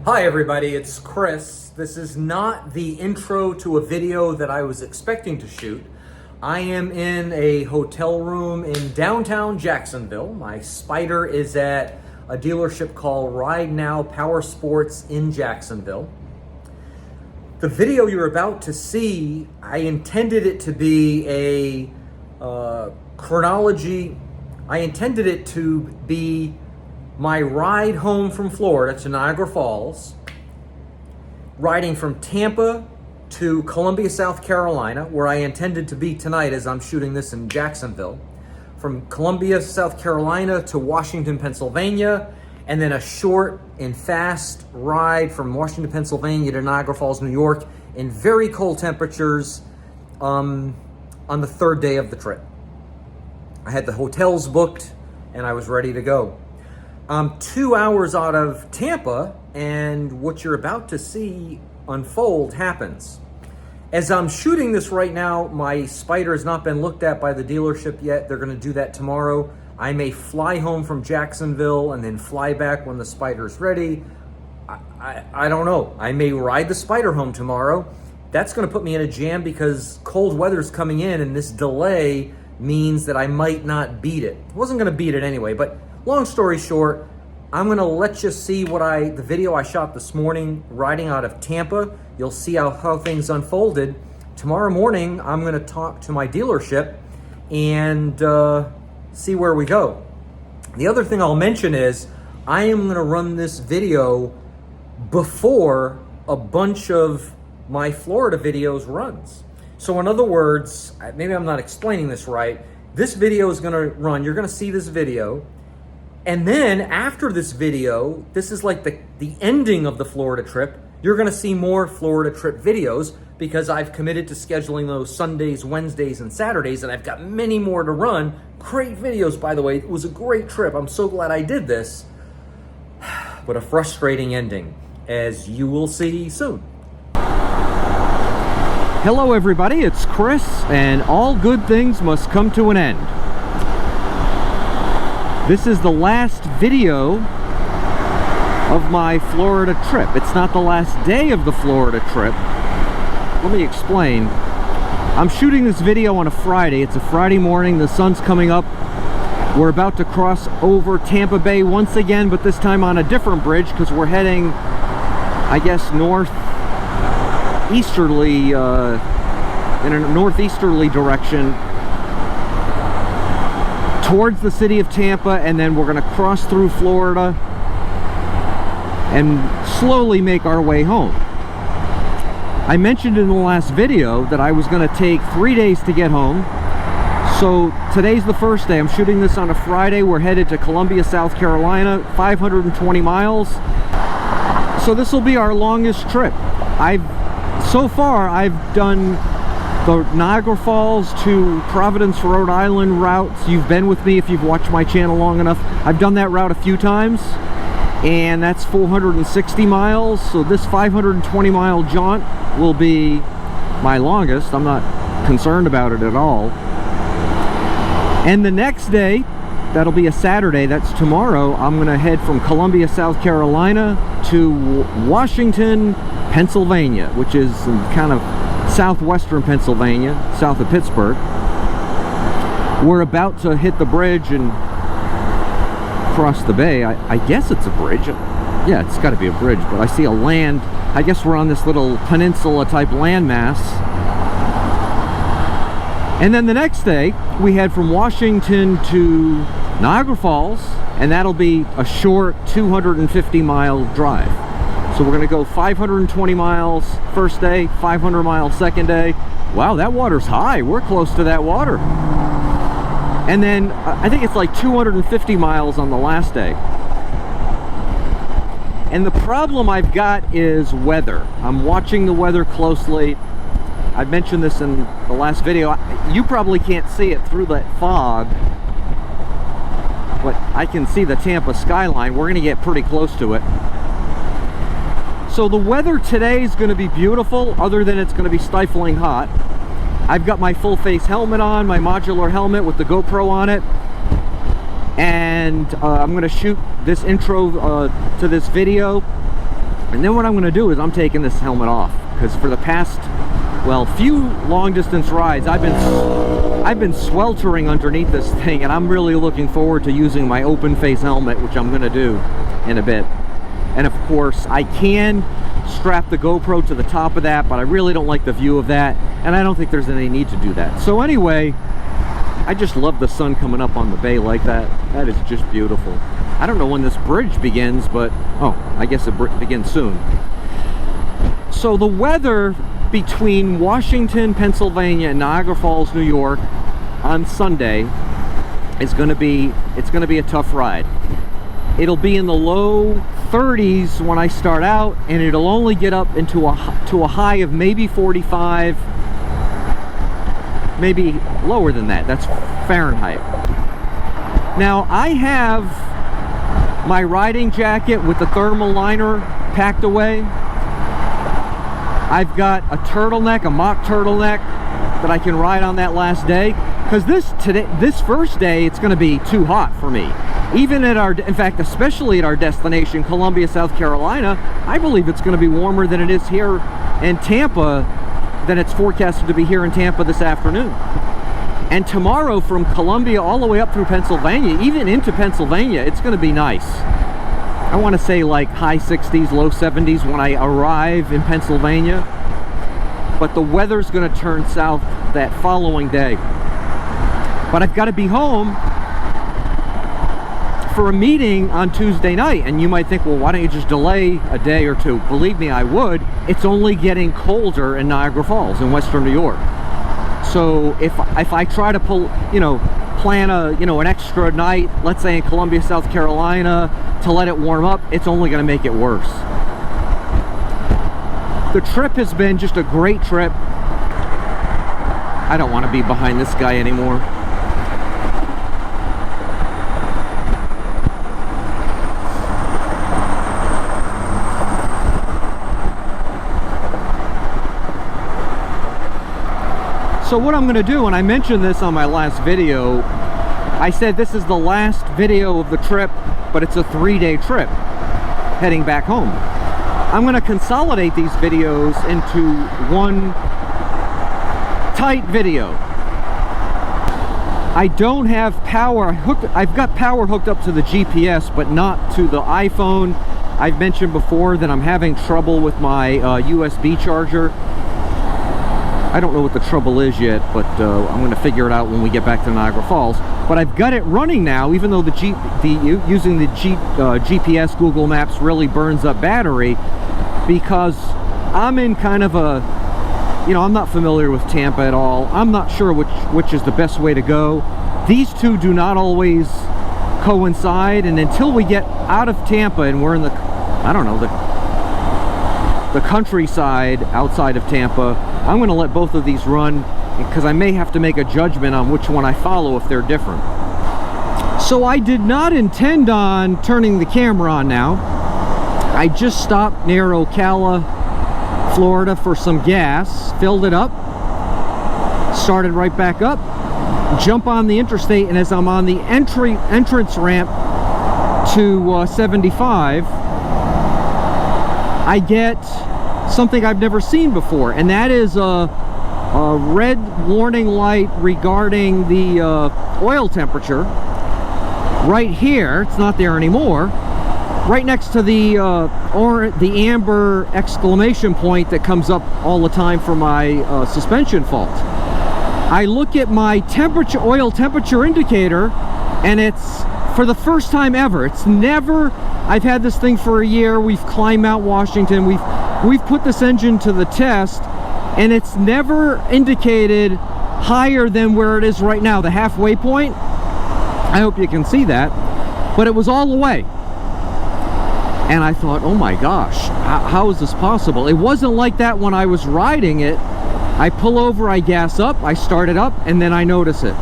Hi everybody, it's Chris. This is not the intro to a video that I was expecting to shoot. I am in a hotel room in downtown Jacksonville. My Spyder is at a dealership called Ride Now Power Sports in Jacksonville. The video you're about to see, I intended it to be a chronology. I intended it to be my ride home from Florida to Niagara Falls, riding from Tampa to Columbia, South Carolina, where I intended to be tonight as I'm shooting this in Jacksonville, from Columbia, South Carolina to Washington, Pennsylvania, and then a short and fast ride from Washington, Pennsylvania to Niagara Falls, New York in very cold temperatures on the third day of the trip. I had the hotels booked and I was ready to go. I'm 2 hours out of Tampa, and what you're about to see unfold happens. As I'm shooting this right now, my Spyder has not been looked at by the dealership yet. They're going to do that tomorrow. I may fly home from Jacksonville and then fly back when the Spyder's ready. I don't know. I may ride the Spyder home tomorrow. That's going to put me in a jam because cold weather's coming in, and this delay means that I might not beat it. I wasn't going to beat it anyway, but long story short, I'm going to let you see the video I shot this morning riding out of Tampa. You'll see how things unfolded. Tomorrow morning, I'm going to talk to my dealership and see where we go. The other thing I'll mention is I am going to run this video before a bunch of my Florida videos runs. So in other words, maybe I'm not explaining this right. This video is going to run. You're going to see this video. And then after this video, this is like the ending of the Florida trip. You're going to see more Florida trip videos because I've committed to scheduling those Sundays, Wednesdays, and Saturdays, and I've got many more to run. Great videos, by the way. It was a great trip. I'm so glad I did this. But a frustrating ending, as you will see soon. Hello, everybody. It's Chris, and all good things must come to an end. This is the last video of my Florida trip. It's not the last day of the Florida trip. Let me explain. I'm shooting this video on a Friday. It's a Friday morning. The sun's coming up. We're about to cross over Tampa Bay once again, but this time on a different bridge because we're heading, I guess, northeasterly, in a northeasterly direction towards the city of Tampa, and then we're going to cross through Florida and slowly make our way home. I mentioned in the last video that I was going to take 3 days to get home. So today's the first day. I'm shooting this on a Friday. We're headed to Columbia, South Carolina, 520 miles. So this will be our longest trip. So far I've done the Niagara Falls to Providence, Rhode Island routes. You've been with me if you've watched my channel long enough. I've done that route a few times, and that's 460 miles. So this 520 mile jaunt will be my longest. I'm not concerned about it at all. And the next day, that'll be a Saturday, that's tomorrow, I'm gonna head from Columbia, South Carolina to Washington, Pennsylvania, which is kind of southwestern Pennsylvania, south of Pittsburgh. We're about to hit the bridge and cross the bay. I guess it's a bridge. Yeah, it's got to be a bridge, but I see a land. I guess we're on this little peninsula type landmass. And then the next day, we head from Washington to Niagara Falls, and that'll be a short 250 mile drive. So we're going to go 520 miles first day, 500 miles second day. Wow, that water's high. We're close to that water. And then I think it's like 250 miles on the last day. And the problem I've got is weather. I'm watching the weather closely. I mentioned this in the last video. You probably can't see it through that fog, but I can see the Tampa skyline. We're going to get pretty close to it. So the weather today is going to be beautiful, other than it's going to be stifling hot. I've got my full face helmet on, my modular helmet with the GoPro on it. And I'm going to shoot this intro to this video And then what I'm going to do is I'm taking this helmet off, because for the past, well, few long distance rides I've been sweltering underneath this thing, and I'm really looking forward to using my open face helmet, which I'm going to do in a bit. And of course I can strap the GoPro to the top of that, but I really don't like the view of that, and I don't think there's any need to do that. So anyway, I just love the sun coming up on the bay like that. That is just beautiful. I don't know when this bridge begins, but oh, I guess it begins soon. So the weather between Washington, Pennsylvania and Niagara Falls, New York on Sunday is going to be, it's going to be a tough ride. It'll be in the low 30s when I start out, and it'll only get up into a high of maybe 45, maybe lower than that. That's Fahrenheit. Now I have my riding jacket with the thermal liner packed away. I've got a turtleneck, a mock turtleneck that I can ride on that last day, because this first day it's going to be too hot for me. Even at our, in fact, especially at our destination, Columbia, South Carolina, I believe it's going to be warmer than it is here in Tampa, than it's forecasted to be here in Tampa this afternoon. And tomorrow from Columbia all the way up through Pennsylvania, even into Pennsylvania, it's going to be nice. I want to say like high 60s, low 70s when I arrive in Pennsylvania. But the weather's going to turn south that following day. But I've got to be home for a meeting on Tuesday night, and you might think, well, why don't you just delay a day or two? Believe me, I would. It's only getting colder in Niagara Falls in Western New York. So if I try to plan an extra night, let's say in Columbia, South Carolina, to let it warm up, it's only going to make it worse. The trip has been just a great trip. I don't want to be behind this guy anymore. So what I'm going to do, and I mentioned this on my last video, I said this is the last video of the trip, but it's a 3-day trip heading back home. I'm going to consolidate these videos into one tight video. I don't have power I've got power hooked up to the GPS, but not to the iPhone. I've mentioned before that I'm having trouble with my USB charger. I don't know what the trouble is yet, but I'm going to figure it out when we get back to Niagara Falls. But I've got it running now, even though using the GPS Google Maps really burns up battery, because I'm in kind of a, I'm not familiar with Tampa at all. I'm not sure which is the best way to go. These two do not always coincide, and until we get out of Tampa and we're in the, I don't know, the countryside outside of Tampa, I'm going to let both of these run, because I may have to make a judgment on which one I follow if they're different. So I did not intend on turning the camera on now. I just stopped near Ocala, Florida for some gas, filled it up, started right back up, jump on the interstate, and as I'm on the entrance ramp to 75, I get something I've never seen before, and that is a red warning light regarding the oil temperature right here. It's not there anymore. Right next to the amber exclamation point that comes up all the time for my suspension fault. I look at my oil temperature indicator, and it's, for the first time ever, it's never, I've had this thing for a year, we've climbed Mount Washington, we've put this engine to the test, and it's never indicated higher than where it is right now, the halfway point. I hope you can see that, but it was all the way. And I thought, oh my gosh, how is this possible? It wasn't like that when I was riding it. I pull over, I gas up, I start it up, and then I notice it.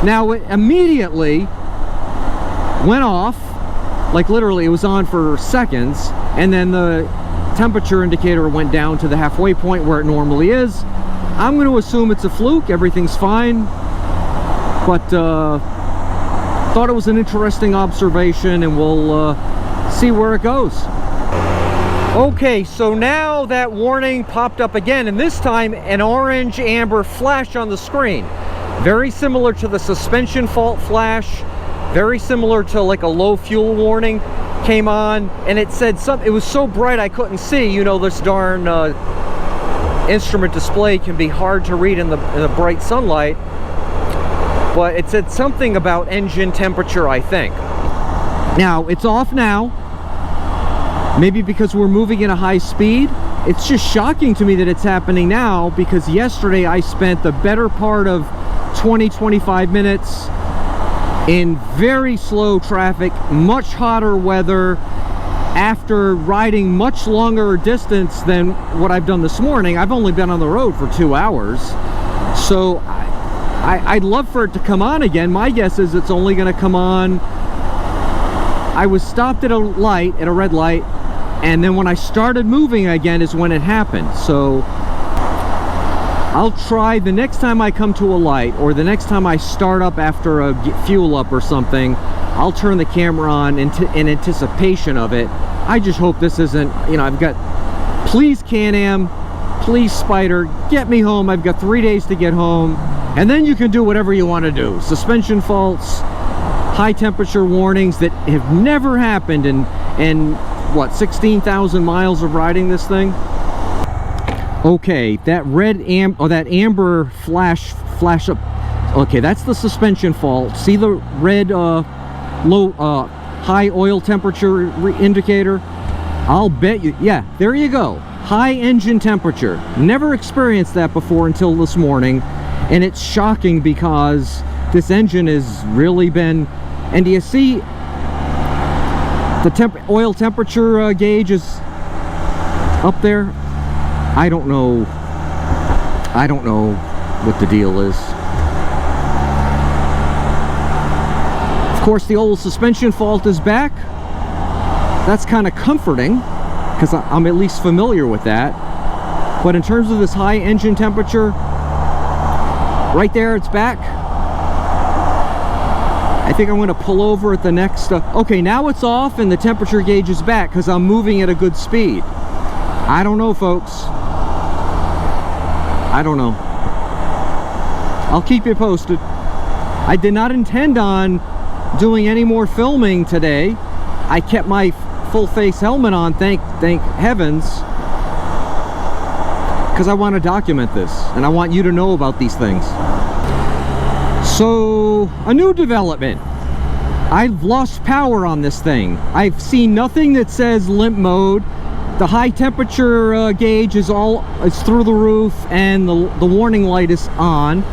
Now it immediately went off, like literally it was on for seconds, and then the temperature indicator went down to the halfway point where it normally is. I'm going to assume it's a fluke, everything's fine, but thought it was an interesting observation, and we'll see where it goes. Okay, so now that warning popped up again, and this time an orange amber flash on the screen. Very similar to the suspension fault flash, very similar to like a low fuel warning came on, and it said something. It was so bright I couldn't see. You know, this darn instrument display can be hard to read in the bright sunlight, but it said something about engine temperature, I think. Now, it's off now. Maybe because we're moving at a high speed. It's just shocking to me that it's happening now, because yesterday I spent the better part of 20-25 minutes in very slow traffic, much hotter weather, after riding much longer distance than what I've done this morning. I've only been on the road for 2 hours. So I'd love for it to come on again. My guess is it's only going to come on. I was stopped at a light, at a red light, and then when I started moving again is when it happened. So I'll try the next time I come to a light, or the next time I start up after a fuel up or something, I'll turn the camera on in anticipation of it. I just hope this isn't, you know, I've got, please Can-Am, please Spyder, get me home. I've got 3 days to get home, and then you can do whatever you want to do. Suspension faults, high temperature warnings that have never happened in what, 16,000 miles of riding this thing. Okay, that that amber flash up. Okay, that's the suspension fault. See the red high oil temperature indicator? I'll bet you, yeah, there you go. High engine temperature. Never experienced that before until this morning, and it's shocking because this engine has really been. And do you see the oil temperature gauge is up there? I don't know what the deal is. Of course, the old suspension fault is back. That's kind of comforting, because I'm at least familiar with that. But in terms of this high engine temperature, right there, it's back. I think I'm going to pull over at the next... okay, now it's off and the temperature gauge is back because I'm moving at a good speed. I don't know, folks. I don't know. I'll keep you posted. I did not intend on doing any more filming today. I kept my full face helmet on, thank heavens, because I want to document this and I want you to know about these things. So, a new development. I've lost power on this thing. I've seen nothing that says limp mode. The high temperature gauge is through the roof, and the warning light is on.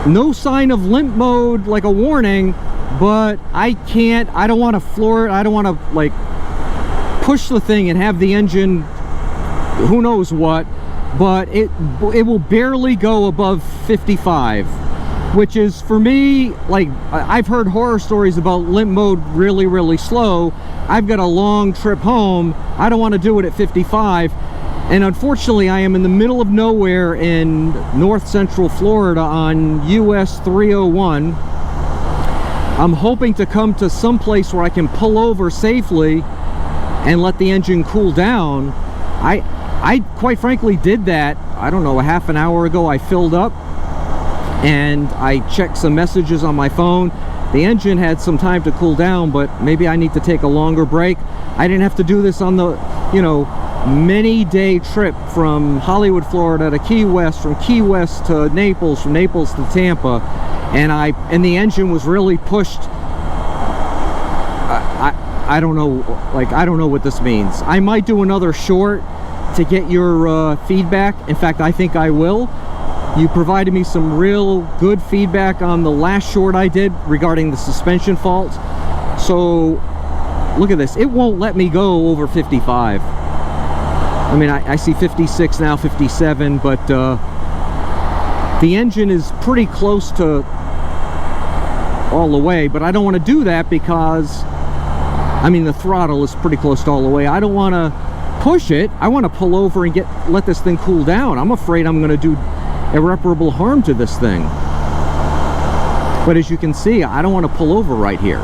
No sign of limp mode, like a warning, but I don't want to floor it. I don't want to like push the thing and have the engine, who knows what, but it will barely go above 55. Which is, for me, like, I've heard horror stories about limp mode really, really slow. I've got a long trip home. I don't want to do it at 55. And unfortunately, I am in the middle of nowhere in north central Florida on US 301. I'm hoping to come to some place where I can pull over safely and let the engine cool down. I quite frankly did that, I don't know, a half an hour ago. I filled up and I checked some messages on my phone. The engine had some time to cool down, but maybe I need to take a longer break. I didn't have to do this on the, you know, many-day trip from Hollywood, Florida to Key West, from Key West to Naples, from Naples to Tampa, and the engine was really pushed. I don't know, like, I don't know what this means. I might do another short to get your feedback. In fact, I think I will. You provided me some real good feedback on the last short I did regarding the suspension fault. So, look at this. It won't let me go over 55. I mean, I see 56 now, 57, but the engine is pretty close to all the way, but I don't want to do that because, I mean, the throttle is pretty close to all the way. I don't want to push it. I want to pull over and let this thing cool down. I'm afraid I'm going to do irreparable harm to this thing. But as you can see, I don't want to pull over right here.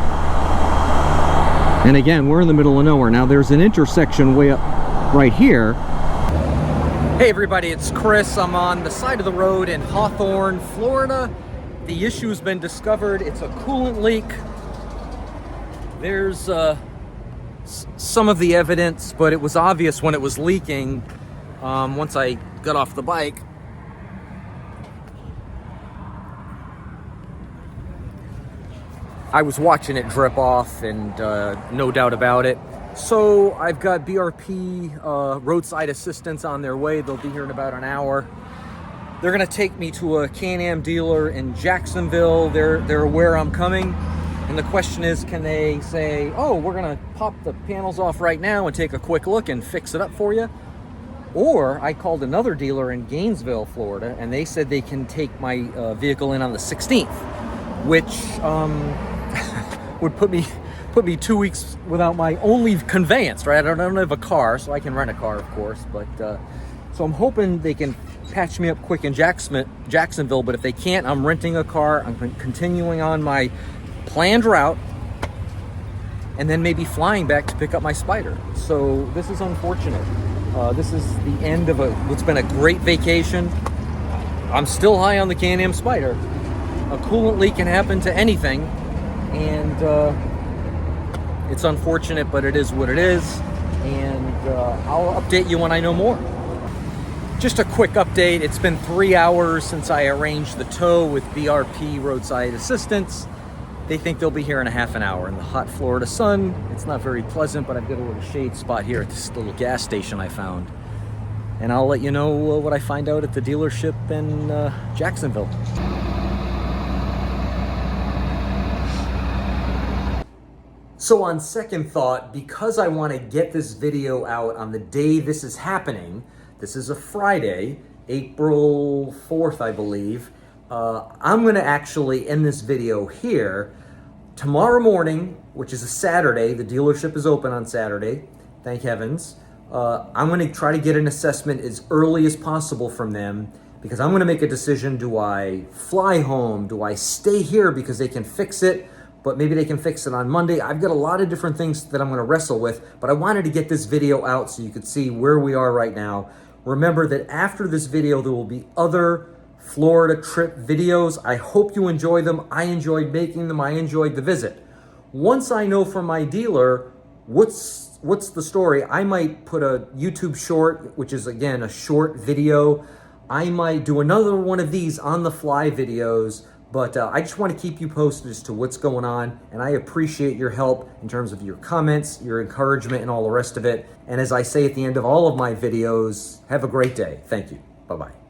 And again, we're in the middle of nowhere. Now there's an intersection way up right here. Hey everybody, it's Chris. I'm on the side of the road in Hawthorne, Florida. The issue's been discovered. It's a coolant leak. There's some of the evidence, but it was obvious when it was leaking once I got off the bike. I was watching it drip off, and no doubt about it. So I've got BRP roadside assistance on their way. They'll be here in about an hour. They're gonna take me to a Can-Am dealer in Jacksonville. They're aware I'm coming. And the question is, can they say, oh, we're gonna pop the panels off right now and take a quick look and fix it up for you? Or I called another dealer in Gainesville, Florida, and they said they can take my vehicle in on the 16th, which would put me 2 weeks without my only conveyance, right? I don't have a car, so I can rent a car, of course, but so I'm hoping they can patch me up quick in Jacksonville, but if they can't, I'm renting a car. I'm continuing on my planned route, and then maybe flying back to pick up my Spyder. So this is unfortunate. This is the end of what's been a great vacation. I'm still high on the Can-Am Spyder. A coolant leak can happen to anything, and it's unfortunate, but it is what it is, and I'll update you when I know more. Just a quick update. It's been 3 hours since I arranged the tow with BRP Roadside Assistance. They think they'll be here in a half an hour in the hot Florida sun. It's not very pleasant, but I've got a little shade spot here at this little gas station I found. And I'll let you know what I find out at the dealership in Jacksonville. So on second thought, because I want to get this video out on the day this is happening, this is a Friday, April 4th, I believe, I'm going to actually end this video here. Tomorrow morning, which is a Saturday, the dealership is open on Saturday, thank heavens. I'm going to try to get an assessment as early as possible from them, because I'm going to make a decision. Do I fly home? Do I stay here because they can fix it, but maybe they can fix it on Monday? I've got a lot of different things that I'm going to wrestle with, but I wanted to get this video out so you could see where we are right now. Remember that after this video, there will be other Florida trip videos. I hope you enjoy them. I enjoyed making them. I enjoyed the visit. Once I know from my dealer what's the story, I might put a YouTube short, which is again a short video. I might do another one of these on the fly videos, but I just want to keep you posted as to what's going on, and I appreciate your help in terms of your comments, your encouragement, and all the rest of it. And as I say at the end of all of my videos, have a great day. Thank you. Bye-bye.